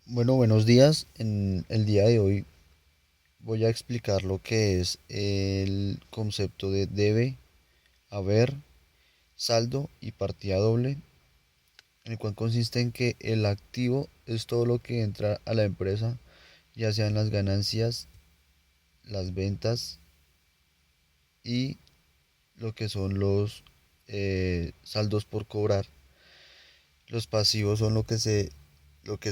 Bueno, buenos días. En el día de hoy voy a explicar lo que es el concepto de debe, haber, saldo y partida doble, en el cual consiste en que el activo es todo lo que entra a la empresa, ya sean las ganancias, las ventas y lo que son los saldos por cobrar. Los pasivos son lo que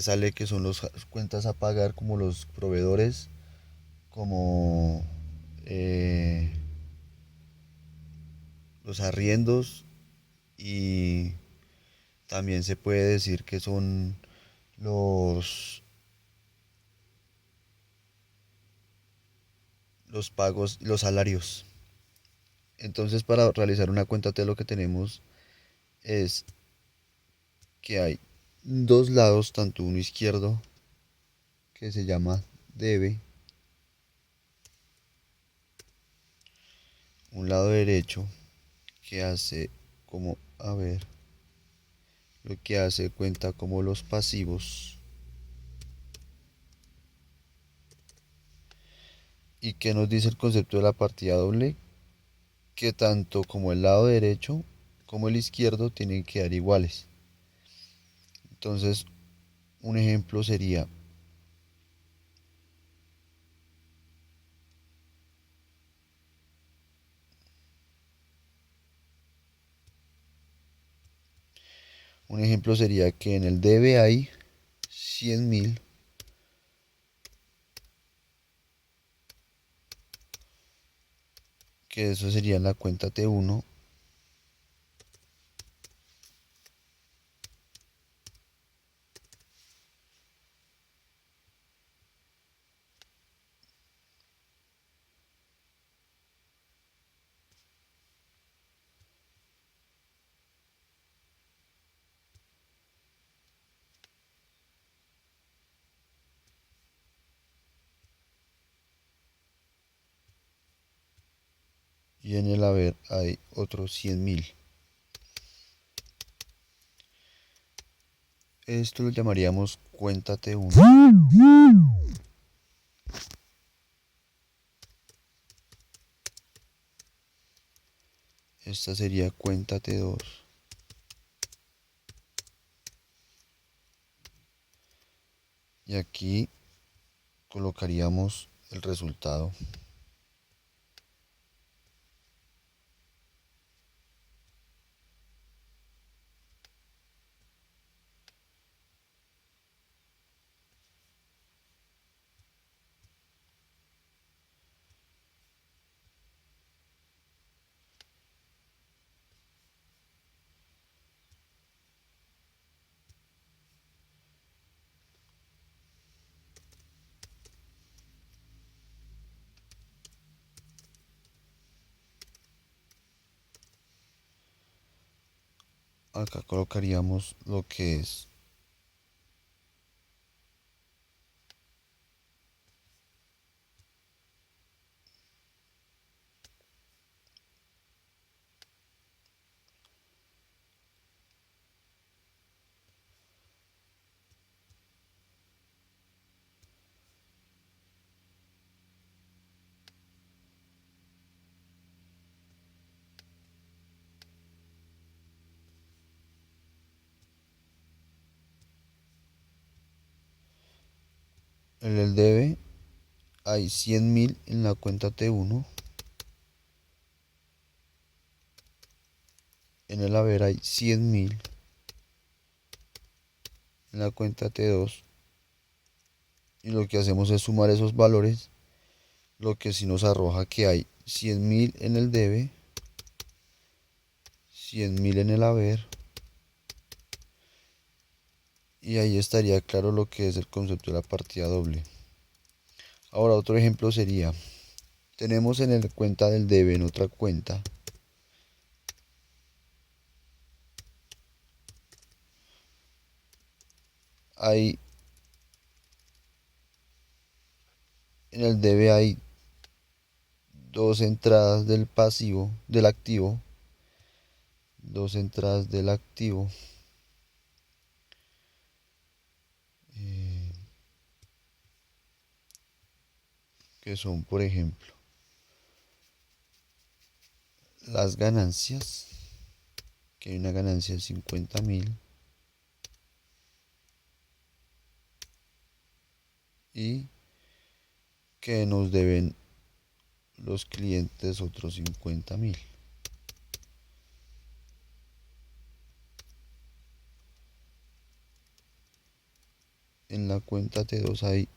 sale, que son las cuentas a pagar, como los proveedores, como eh, los arriendos, y también se puede decir que son los, los pagos, los salarios. Entonces, para realizar una cuenta T, lo que tenemos es que hay dos lados, tanto uno izquierdo, que se llama debe, un lado derecho que hace como haber, lo que hace cuenta como los pasivos, y que nos dice el concepto de la partida doble, que tanto como el lado derecho como el izquierdo tienen que dar iguales. Entonces, un ejemplo sería, que en el debe hay 100.000, que eso sería en la cuenta T1, y en el haber hay otros 100.000. Esto lo llamaríamos cuenta T1. Esta sería cuenta T2. Y aquí colocaríamos el resultado. Acá colocaríamos lo que es en el debe hay 100.000 en la cuenta T1, en el haber hay 100.000 en la cuenta T2, y lo que hacemos es sumar esos valores, lo que sí nos arroja que hay 100.000 en el debe, 100.000 en el haber, y ahí estaría claro lo que es el concepto de la partida doble. Ahora otro ejemplo sería, tenemos en el cuenta del debe, en otra cuenta, hay, en el debe hay dos entradas del pasivo, del activo, dos entradas del activo, que son, por ejemplo, las ganancias, que hay una ganancia de 50.000 y que nos deben los clientes otros 50.000. En la cuenta T2 hay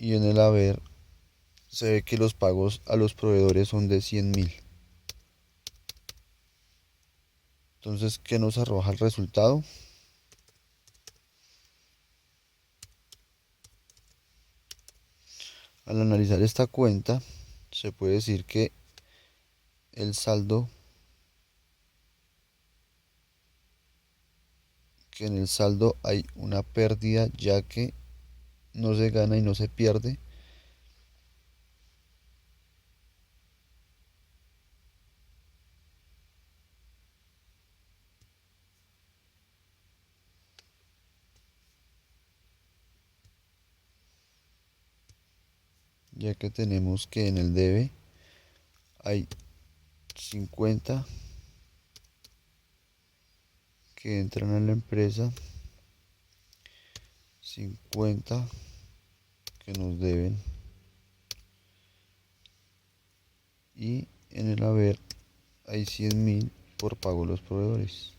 y en el haber se ve que los pagos a los proveedores son de 100.000. Entonces, ¿qué nos arroja el resultado? Al analizar esta cuenta, se puede decir el saldo, que en el saldo hay una pérdida, ya que no se gana y no se pierde, ya que tenemos que en el debe hay 50 que entran a la empresa, 50 que nos deben y en el haber hay 100.000 por pago a los proveedores.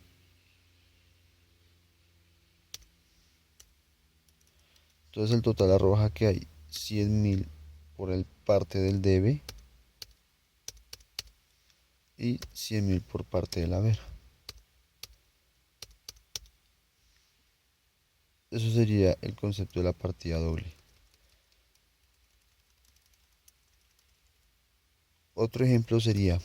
Entonces el total arroja que hay 100.000 por el parte del debe y 100.000 por parte del haber. Eso sería el concepto de la partida doble. Otro ejemplo sería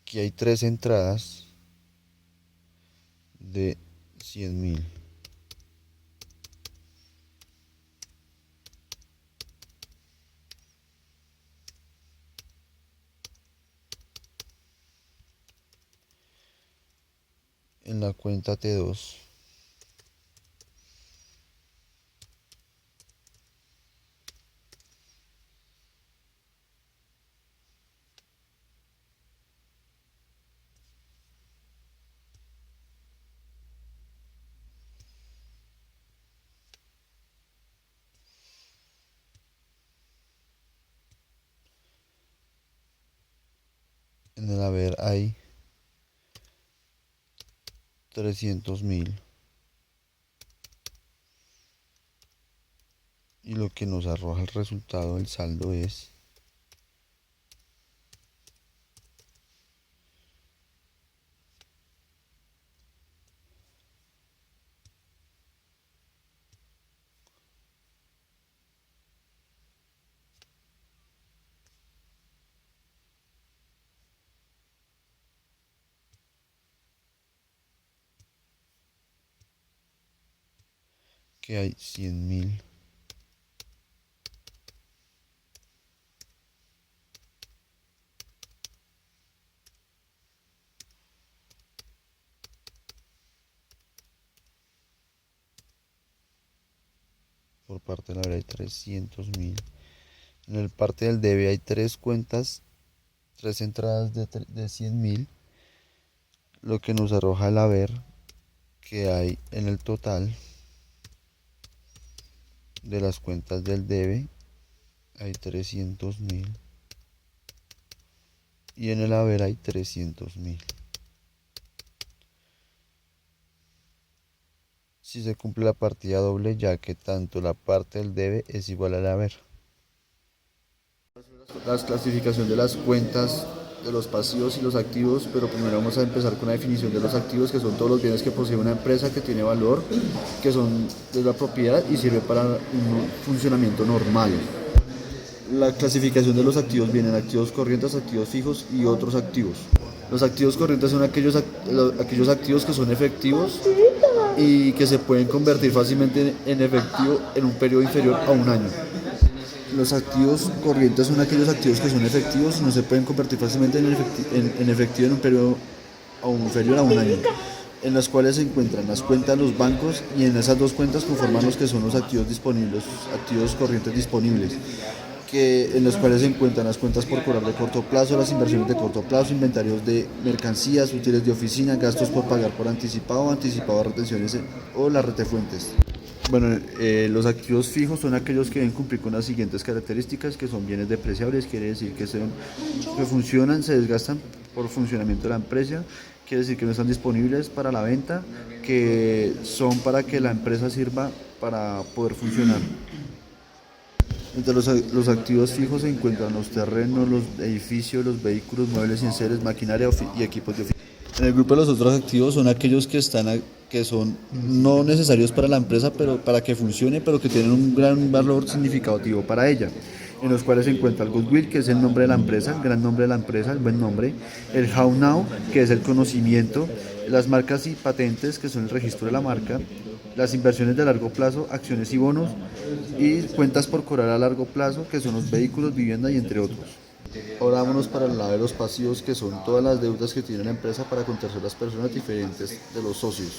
que hay tres entradas de 100.000. En la cuenta T2 en el haber hay 300.000 y lo que nos arroja el resultado del saldo es que hay 100.000 por parte del haber hay 300.000 En el parte del debe hay tres cuentas, tres entradas de 100.000, lo que nos arroja el haber que hay en el total de las cuentas del debe. Hay 300.000 y en el haber hay 300.000. Si se cumple la partida doble, ya que tanto la parte del debe es igual al haber. La clasificación de las cuentas de los pasivos y los activos, pero primero vamos a empezar con la definición de los activos, que son todos los bienes que posee una empresa, que tiene valor, que son de la propiedad y sirve para un funcionamiento normal. La clasificación de los activos vienen activos corrientes, activos fijos y otros activos. Los activos corrientes son aquellos activos que son efectivos y que se pueden convertir fácilmente en efectivo en un periodo inferior a un año. Los activos corrientes son aquellos activos que son efectivos y no se pueden convertir fácilmente en efectivo en un periodo inferior a un año, en las cuales se encuentran las cuentas de los bancos, y en esas dos cuentas conforman los que son los activos disponibles, activos corrientes disponibles, en los cuales se encuentran las cuentas por cobrar de corto plazo, las inversiones de corto plazo, inventarios de mercancías, útiles de oficina, gastos por pagar por anticipado, anticipado a retenciones o las retefuentes. Bueno, los activos fijos son aquellos que deben cumplir con las siguientes características, que son bienes depreciables, quiere decir que funcionan, se desgastan por funcionamiento de la empresa, quiere decir que no están disponibles para la venta, que son para que la empresa sirva para poder funcionar. Entre los activos fijos se encuentran los terrenos, los edificios, los vehículos, muebles y enseres, maquinaria y equipos de oficina. En el grupo de los otros activos son aquellos que son no necesarios para la empresa, pero para que funcione, pero que tienen un gran valor significativo para ella, en los cuales se encuentra el goodwill, que es el nombre de la empresa, el gran nombre de la empresa, el buen nombre, el how now, que es el conocimiento, las marcas y patentes, que son el registro de la marca, las inversiones de largo plazo, acciones y bonos, y cuentas por cobrar a largo plazo, que son los vehículos, vivienda y entre otros. Ahora vámonos para el lado de los pasivos, que son todas las deudas que tiene la empresa para con terceras personas diferentes de los socios.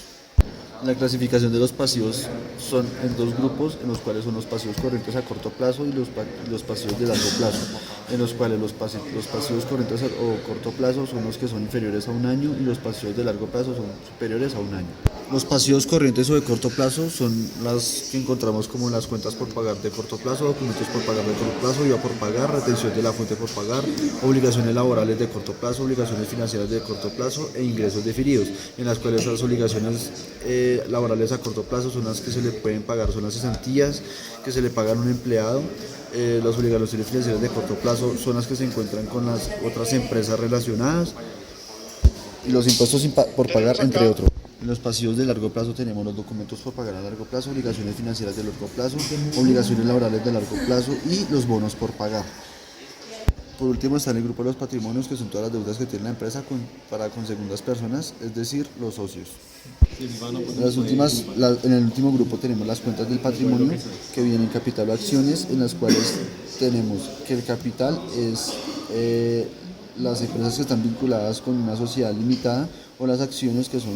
La clasificación de los pasivos son en dos grupos, en los cuales son los pasivos corrientes a corto plazo y los pasivos de largo plazo, en los cuales los pasivos corrientes o corto plazo son los que son inferiores a un año y los pasivos de largo plazo son superiores a un año. Los pasivos corrientes o de corto plazo son las que encontramos como las cuentas por pagar de corto plazo, documentos por pagar de corto plazo, IVA por pagar, retención de la fuente por pagar, obligaciones laborales de corto plazo, obligaciones financieras de corto plazo e ingresos definidos, en las cuales las obligaciones laborales a corto plazo son las que se le pueden pagar, son las cesantías que se le pagan a un empleado. Las obligaciones financieras de corto plazo son las que se encuentran con las otras empresas relacionadas, y los impuestos por pagar, entre otros. En los pasivos de largo plazo tenemos los documentos por pagar a largo plazo, obligaciones financieras de largo plazo, obligaciones laborales de largo plazo y los bonos por pagar. Por último está en el grupo de los patrimonios, que son todas las deudas que tiene la empresa para con segundas personas, es decir, los socios. En el último grupo tenemos las cuentas del patrimonio, que vienen capital o acciones, en las cuales tenemos que el capital es las empresas que están vinculadas con una sociedad limitada, o las acciones que son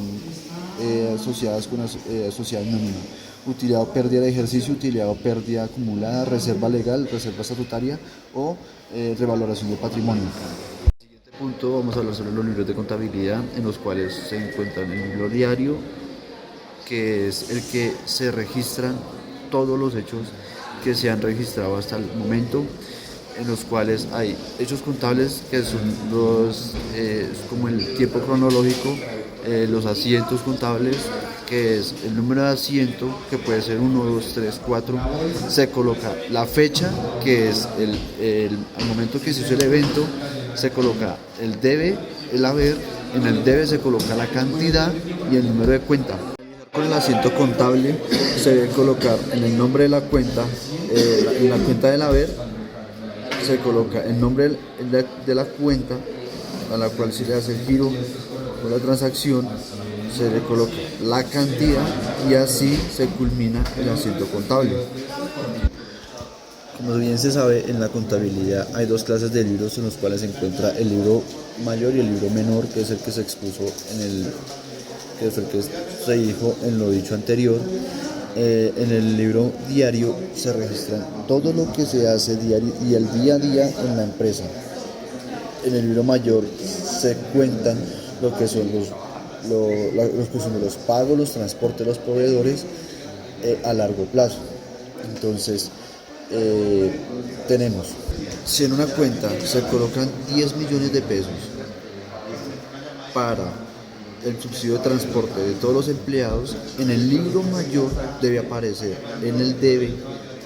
asociadas con una sociedad anónima. Utilidad o pérdida de ejercicio, utilidad o pérdida acumulada, reserva legal, reserva estatutaria o revaloración de patrimonio. Punto, vamos a hablar sobre los libros de contabilidad, en los cuales se encuentran el libro diario, que es el que se registran todos los hechos que se han registrado hasta el momento, en los cuales hay hechos contables, que son como el tiempo cronológico, los asientos contables, que es el número de asiento, que puede ser 1, 2, 3, 4, se coloca la fecha, que es al momento que se hizo el evento, se coloca el debe, el haber, en el debe se coloca la cantidad y el número de cuenta. Con el asiento contable se debe colocar en el nombre de la cuenta, en la cuenta del haber, se coloca el nombre de la cuenta a la cual se le hace el giro o la transacción, se le coloca la cantidad y así se culmina el asiento contable. Como bien se sabe, en la contabilidad hay dos clases de libros, en los cuales se encuentra el libro mayor y el libro menor, que es el que se expuso que fue el que se dijo en lo dicho anterior. En el libro diario se registran todo lo que se hace diario y el día a día en la empresa. En el libro mayor se cuentan lo que son los que son los pagos, los transportes, los proveedores a largo plazo. Entonces, tenemos, si en una cuenta se colocan 10 millones de pesos para el subsidio de transporte de todos los empleados, en el libro mayor debe aparecer en el debe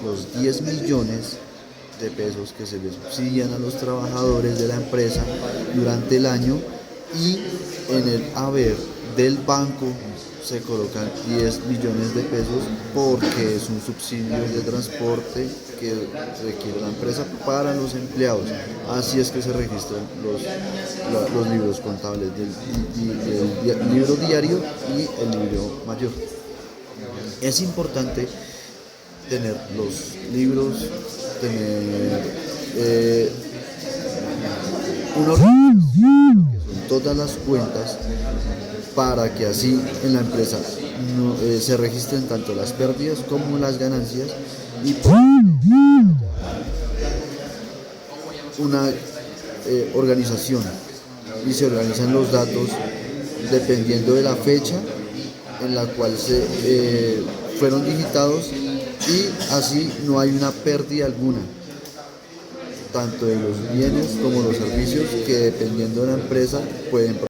los 10 millones de pesos que se les subsidian a los trabajadores de la empresa durante el año, y en el haber del banco se colocan 10 millones de pesos porque es un subsidio de transporte que requiere la empresa para los empleados. Así es que se registran los libros contables del libro diario y el libro mayor. Es importante tener los libros, tener una organización que son todas las cuentas, para que así en la empresa se registren tanto las pérdidas como las ganancias, y una organización y se organizan los datos dependiendo de la fecha en la cual fueron digitados, y así no hay una pérdida alguna, tanto de los bienes como los servicios que dependiendo de la empresa pueden